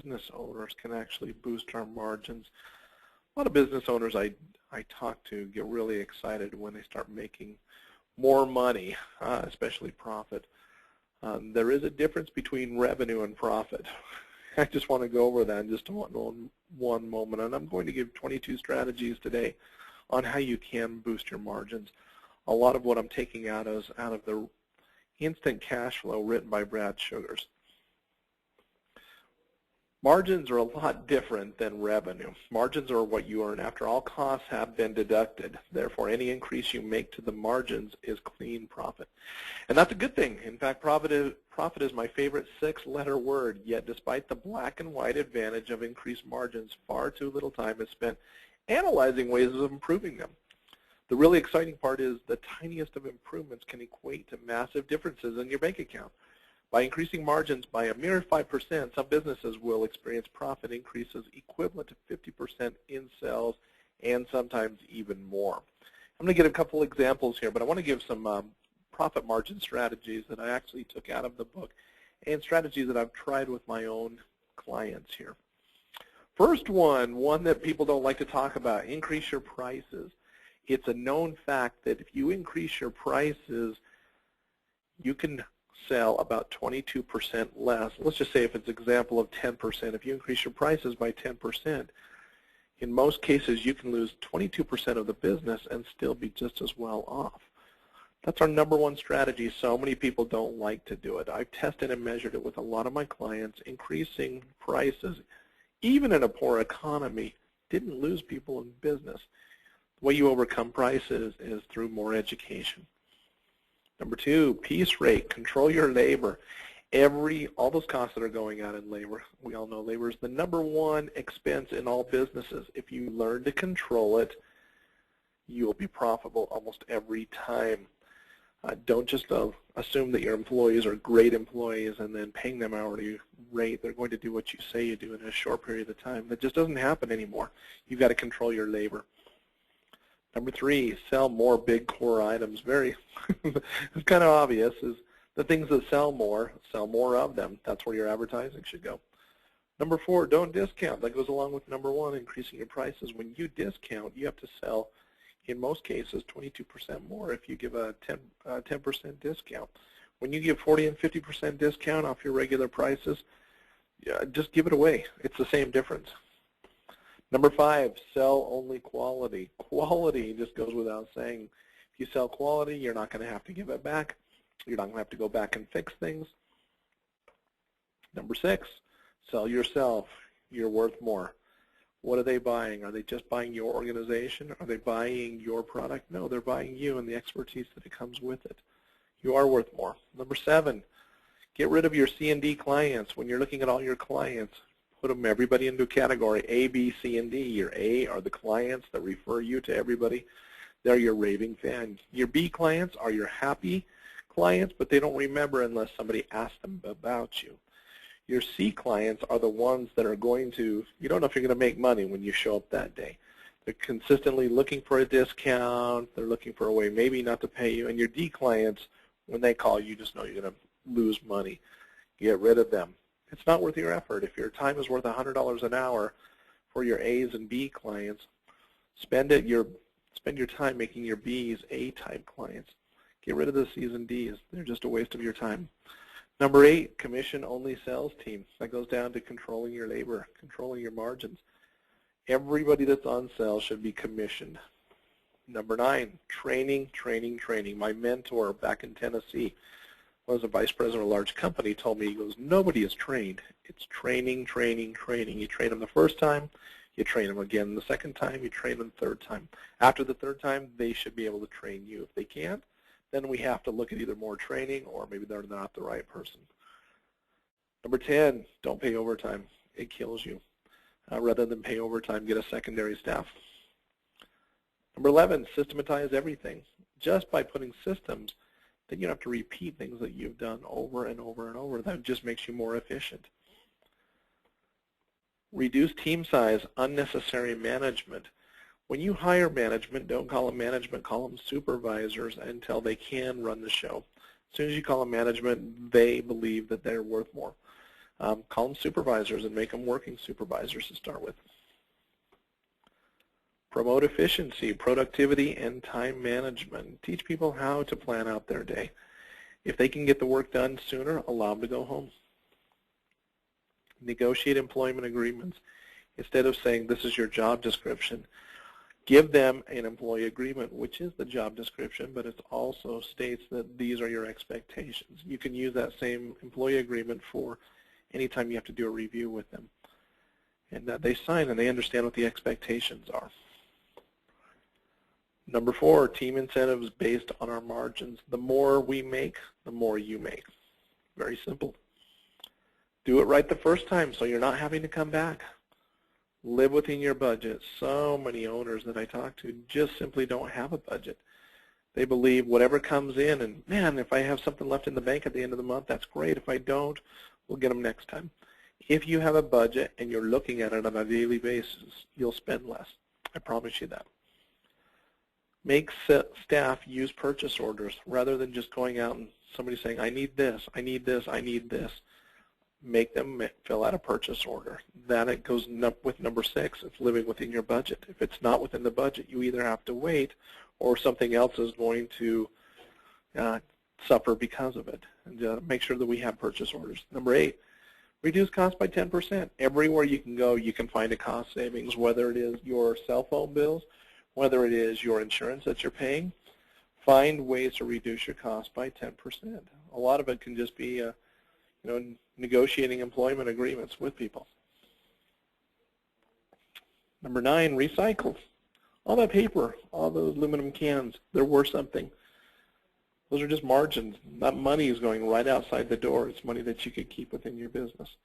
business owners can actually boost our margins. A lot of business owners I talk to get really excited when they start making more money, especially profit. There is a difference between revenue and profit. I just want to go over that in just one moment, and I'm going to give 22 strategies today on how you can boost your margins. A lot of what I'm taking out is out of the Instant Cash Flow written by Brad Sugars. Margins are a lot different than revenue. Margins are what you earn after all costs have been deducted. Therefore, any increase you make to the margins is clean profit. And that's a good thing. In fact, profit is my favorite 6-letter word, yet despite the black and white advantage of increased margins, far too little time is spent analyzing ways of improving them. The really exciting part is the tiniest of improvements can equate to massive differences in your bank account. By increasing margins by a mere 5%, some businesses will experience profit increases equivalent to 50% in sales and sometimes even more. I'm going to get a couple examples here, but I want to give some profit margin strategies that I actually took out of the book and strategies that I've tried with my own clients here. First one that people don't like to talk about, increase your prices. It's a known fact that if you increase your prices, you can sell about 22% less. Let's just say if it's an example of 10%. If you increase your prices by 10%, in most cases you can lose 22% of the business and still be just as well off. That's our number one strategy. So many people don't like to do it. I've tested and measured it with a lot of my clients. Increasing prices, even in a poor economy, didn't lose people in business. The way you overcome prices is through more education. Number 2, piece rate. Control your labor. All those costs that are going out in labor, we all know labor is the number one expense in all businesses. If you learn to control it, you will be profitable almost every time. Don't just assume that your employees are great employees and then paying them hourly rate. They're going to do what you say you do in a short period of time. That just doesn't happen anymore. You've got to control your labor. Number 3, sell more big core items. It's kind of obvious, is the things that sell more of them. That's where your advertising should go. Number 4, don't discount. That goes along with number 1, increasing your prices. When you discount, you have to sell, in most cases, 22% more if you give a 10% discount. When you give 40 and 50% discount off your regular prices, just give it away. It's the same difference. Number 5, sell only quality. Quality just goes without saying. If you sell quality, you're not going to have to give it back. You're not going to have to go back and fix things. Number 6, sell yourself. You're worth more. What are they buying? Are they just buying your organization? Are they buying your product? No, they're buying you and the expertise that it comes with it. You are worth more. Number 7, get rid of your C&D clients. When you're looking at all your clients, put everybody into a category, A, B, C, and D. Your A are the clients that refer you to everybody. They're your raving fan. Your B clients are your happy clients, but they don't remember unless somebody asks them about you. Your C clients are the ones that are going to, you don't know if you're going to make money when you show up that day. They're consistently looking for a discount. They're looking for a way maybe not to pay you. And your D clients, when they call, you just know you're going to lose money. Get rid of them. It's not worth your effort. If your time is worth $100 an hour for your A's and B clients, spend your time making your B's A-type clients. Get rid of the C's and D's. They're just a waste of your time. Number 8, commission-only sales team. That goes down to controlling your labor, controlling your margins. Everybody that's on sales should be commissioned. Number 9, training, training, training. My mentor back in Tennessee was a vice president of a large company, told me, he goes, nobody is trained. It's training, training, training. You train them the first time, you train them again the second time, you train them the third time. After the third time, they should be able to train you. If they can't, then we have to look at either more training or maybe they're not the right person. Number 10, don't pay overtime. It kills you. Rather than pay overtime, get a secondary staff. Number 11, systematize everything. Just by putting systems, then you don't have to repeat things that you've done over and over and over. That just makes you more efficient. Reduce team size, unnecessary management. When you hire management, don't call them management, call them supervisors until they can run the show. As soon as you call them management, they believe that they're worth more. Call them supervisors and make them working supervisors to start with. Promote efficiency, productivity, and time management. Teach people how to plan out their day. If they can get the work done sooner, allow them to go home. Negotiate employment agreements. Instead of saying this is your job description, give them an employee agreement, which is the job description, but it also states that these are your expectations. You can use that same employee agreement for anytime you have to do a review with them. And that they sign and they understand what the expectations are. Number 4, team incentives based on our margins. The more we make, the more you make. Very simple. Do it right the first time so you're not having to come back. Live within your budget. So many owners that I talk to just simply don't have a budget. They believe whatever comes in, and man, if I have something left in the bank at the end of the month, that's great. If I don't, we'll get them next time. If you have a budget and you're looking at it on a daily basis, you'll spend less. I promise you that. Make staff use purchase orders rather than just going out and somebody saying, I need this, I need this, I need this. Make them fill out a purchase order. Then it goes with number 6. It's living within your budget. If it's not within the budget, you either have to wait or something else is going to suffer because of it. And make sure that we have purchase orders. Number 8, reduce costs by 10%. Everywhere you can go, you can find a cost savings, whether it is your cell phone bills, whether it is your insurance that you're paying. Find ways to reduce your costs by 10%. A lot of it can just be negotiating employment agreements with people. Number 9, recycle. All that paper, all those aluminum cans, they're worth something. Those are just margins. That money is going right outside the door. It's money that you could keep within your business.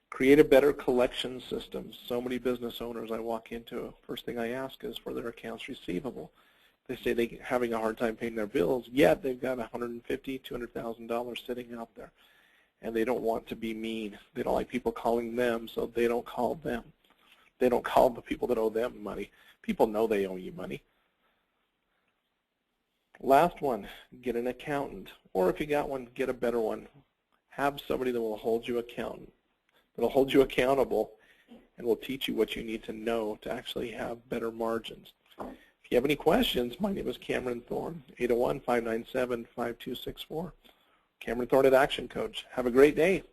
Create a better collection system. So many business owners I walk into, first thing I ask is for their accounts receivable. They say they're having a hard time paying their bills, yet they've got $150,000, $200,000 sitting out there. And they don't want to be mean. They don't like people calling them, so they don't call them. They don't call the people that owe them money. People know they owe you money. Last one, get an accountant. Or if you got one, get a better one. Have somebody that will hold you accountable and will teach you what you need to know to actually have better margins. If you have any questions, my name is Kameron Thorne, 801-597-5264. Kameron Thorne at Action Coach. Have a great day.